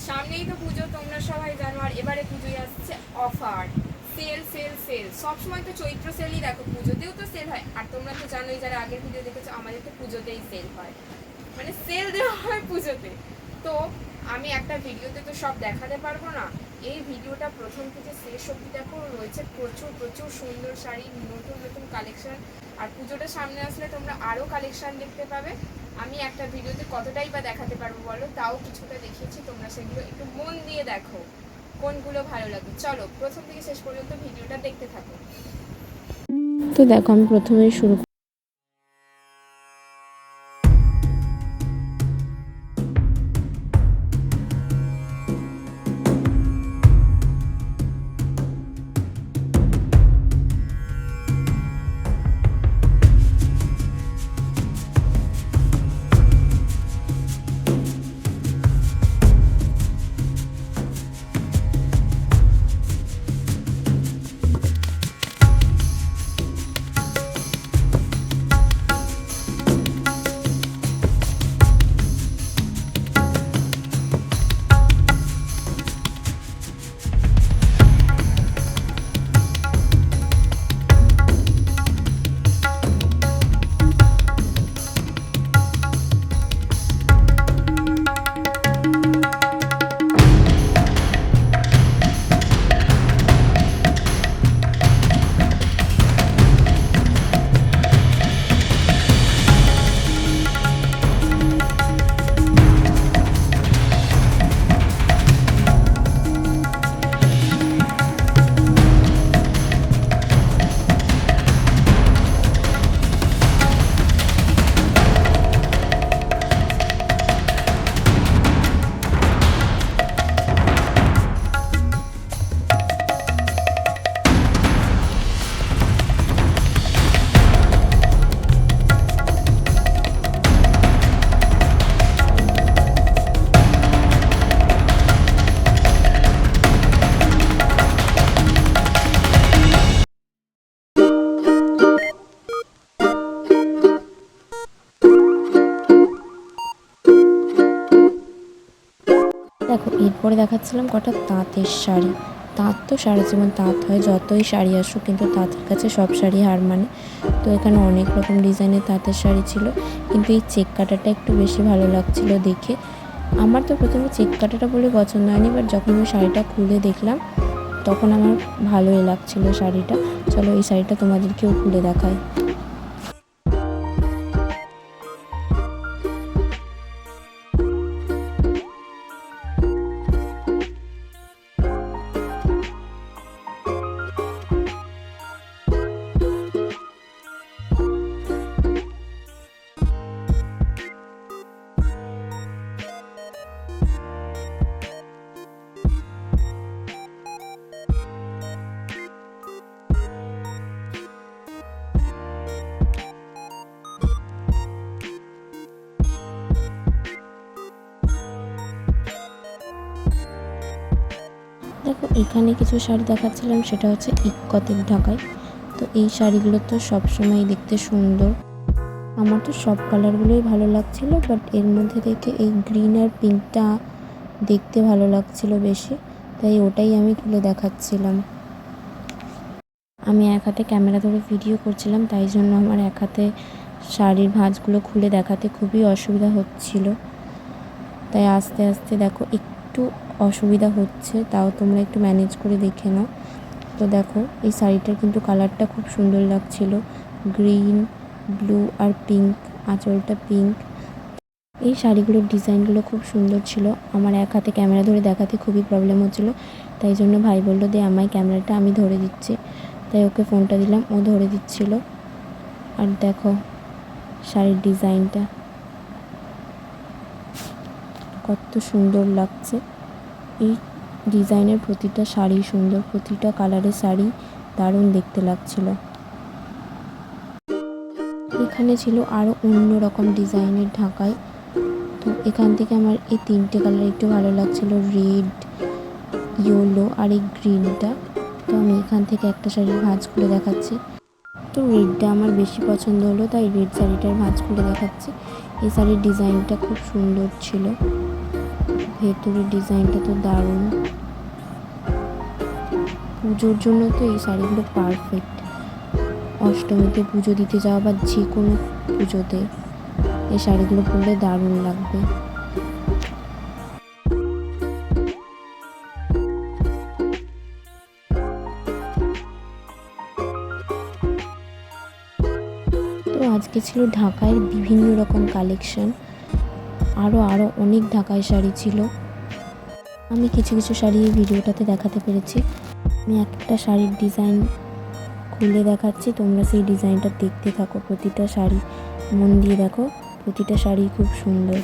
সামনেই তো পুজো, তোমরা সবাই জানো। আর এবারে পুজোয় আসছে অফার, সেল সেল সেল। সবসময় তো চৈত্র সেলই দেখো, পুজোতেও তো সেল হয়। আর তোমরা তো জানোই, যারা আগের ভিডিও দেখেছো, আমাদের তো পুজোতেই সেল হয়, মানে সেল দেওয়া হয় পুজোতে। তো আমি একটা ভিডিওতে তো সব দেখাতে পারবো না। এই ভিডিওটা প্রথম থেকে শেষ অবধি দেখো, রয়েছে প্রচুর প্রচুর সুন্দর শাড়ি, নতুন নতুন কালেকশন। আর পুজোটা সামনে আসলে তোমরা আরও কালেকশন দেখতে পাবে। আমি একটা ভিডিওতে কতটাই বা দেখাতে পারবো বলো, তাও কিছুটা দেখিয়েছি। তোমরা সেগুলো একটু মন দিয়ে দেখো, কোনগুলো ভালো লাগে। চলো প্রথম থেকে শেষ পর্যন্ত ভিডিওটা দেখতে থাকো। তো দেখো, আমি প্রথমেই শুরু দেখো, এরপরে দেখাচ্ছিলাম কটা তাঁতের শাড়ি। তাঁত তো সারা জীবন তাঁত হয়, যতই শাড়ি আসুক, কিন্তু তাঁতের কাছে সব শাড়ি হার মানে। তো এখানে অনেক রকম ডিজাইনের তাঁতের শাড়ি ছিল, কিন্তু এই চেক কাটাটা একটু বেশি ভালো লাগছিল দেখে। আমার তো প্রথমে চেক কাটাটা বলে পছন্দ হয়নি, বাট যখন ওই শাড়িটা খুলে দেখলাম তখন আমার ভালোই লাগছিলো শাড়িটা। চলো এই শাড়িটা তোমাদেরকেও খুলে দেখাই। দেখো, এখানে কিছু শাড়ি দেখাচ্ছিলাম, সেটা হচ্ছে ইক্কতের ঢাকায়। তো এই শাড়িগুলো তো সবসময় দেখতে সুন্দর। আমার তো সব কালারগুলোই ভালো লাগছিল, বাট এর মধ্যে থেকে এই গ্রিন আর পিঙ্কটা দেখতে ভালো লাগছিল বেশি, তাই ওটাই আমি খুলে দেখাচ্ছিলাম। আমি এক হাতে ক্যামেরা ধরে ভিডিও করছিলাম, তাই জন্য আমার এক হাতে শাড়ির ভাঁজগুলো খুলে দেখাতে খুবই অসুবিধা হচ্ছিল। তাই আস্তে আস্তে দেখো একটু অসুবিধা হচ্ছে, তাও তোমরা একটু ম্যানেজ করে দেখে নাও। তো দেখো, এই শাড়িটার কিন্তু কালারটা খুব সুন্দর লাগছিল, গ্রিন, ব্লু আর পিঙ্ক, আঁচলটা পিঙ্ক। এই শাড়িগুলোর ডিজাইনগুলো খুব সুন্দর ছিল। আমার এক হাতে ক্যামেরা ধরে দেখাতে খুবই প্রবলেম হচ্ছিলো, তাই জন্য ভাই বললো দে আমায় ক্যামেরাটা, আমি ধরে দিচ্ছি। তাই ওকে ফোনটা দিলাম, ও ধরে দিচ্ছিল। আর দেখো শাড়ির ডিজাইনটা কত সুন্দর লাগছে। এই ডিজাইনের প্রতিটা শাড়ি সুন্দর, প্রতিটা কালারের শাড়ি দারুণ দেখতে লাগছিল। এখানে ছিল আরও অন্য রকম ডিজাইনের ঢাকায়। তো এখান থেকে আমার এই তিনটে কালার একটু ভালো লাগছিল, রেড, ইয়েলো আর এই গ্রিনটা। তো আমি এখান থেকে একটা শাড়ির ভাঁজ খুলে দেখাচ্ছি। তো রেডটা আমার বেশি পছন্দ হলো, তাই রেড শাড়িটার ভাঁজ খুলে দেখাচ্ছি। এই শাড়ির ডিজাইনটা খুব সুন্দর ছিল। ভেতরের ডিজাইনটা তো দারুণ। পুজোর জন্য তো এই শাড়িগুলো পারফেক্ট। অষ্টমীতে পুজো দিতে যাওয়া বা যে কোনো পুজোতে এই শাড়িগুলো পরলে দারুণ লাগবে। তো আজকে ছিল ঢাকায় বিভিন্ন রকম কালেকশন, আরও অনেক ঢাকায় শাড়ি ছিল। আমি কিছু কিছু শাড়ি এই ভিডিওটাতে দেখাতে পেরেছি। আমি একটা শাড়ির ডিজাইন খুলে দেখাচ্ছি, তোমরা সেই ডিজাইনটা দেখতে থাকো। প্রতিটা শাড়ি মন দিয়ে দেখো, প্রতিটা শাড়ি খুব সুন্দর।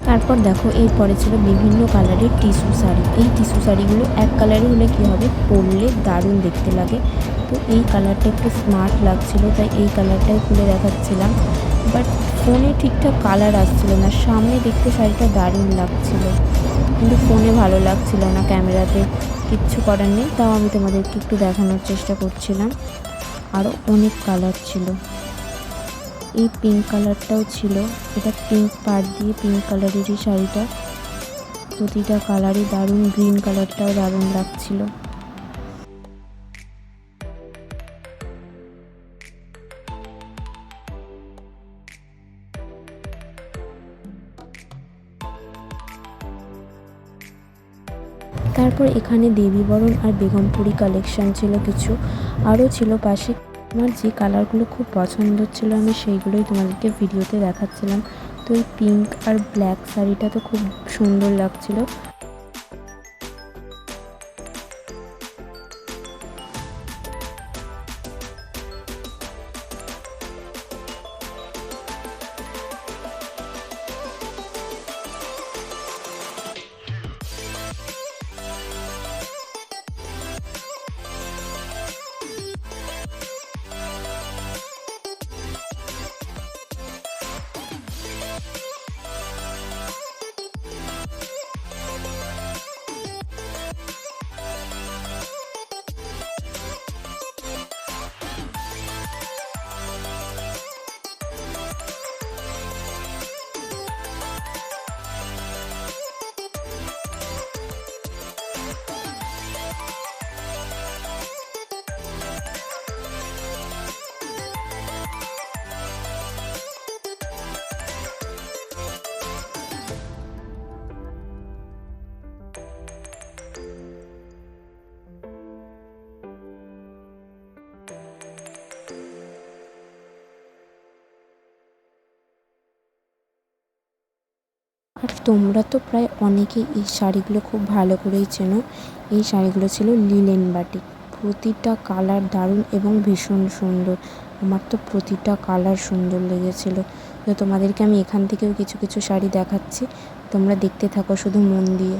তারপর দেখো এরপরে ছিল বিভিন্ন কালারের টিস্যু শাড়ি। এই টিস্যু শাড়িগুলো এক কালারের হলে কী হবে, পরলে দারুণ দেখতে লাগে। তো এই কালারটা একটু স্মার্ট লাগছিল, তাই এই কালারটাই খুলে দেখাচ্ছিলাম। বাট ফোনে ঠিকঠাক কালার আসছিল না, সামনে দেখতে শাড়িটা দারুণ লাগছিল, কিন্তু ফোনে ভালো লাগছিল না, ক্যামেরাতে কিচ্ছু করার নেই। তাও আমি তোমাদেরকে একটু দেখানোর চেষ্টা করছিলাম। আরও অনেক কালার ছিল। এই পিঙ্ক কালারটাও ছিল, এটা পিঙ্ক পাড় দিয়ে পিঙ্ক কালারেরই শাড়িটা। প্রতিটা কালারই দারুণ, গ্রিন কালারটাও দারুণ লাগছিল। তারপর এখানে দেবীবরণ আর বেগমপুরি কালেকশন ছিল কিছু, আরও ছিল পাশে। আমার যে কালারগুলো খুব পছন্দ ছিল আমি সেইগুলোই তোমাদেরকে ভিডিওতে দেখাচ্ছিলাম। তো এই পিঙ্ক আর ব্ল্যাক শাড়িটা তো খুব সুন্দর লাগছিল। আর তোমরা তো প্রায় অনেকেই এই শাড়িগুলো খুব ভালো করেই চেনো। এই শাড়িগুলো ছিল লিলেন বাটিক। প্রতিটা কালার দারুণ এবং ভীষণ সুন্দর। আমার তো প্রতিটা কালার সুন্দর লেগেছিলো। তো তোমাদেরকে আমি এখান থেকেও কিছু কিছু শাড়ি দেখাচ্ছি, তোমরা দেখতে থাকো শুধু মন দিয়ে।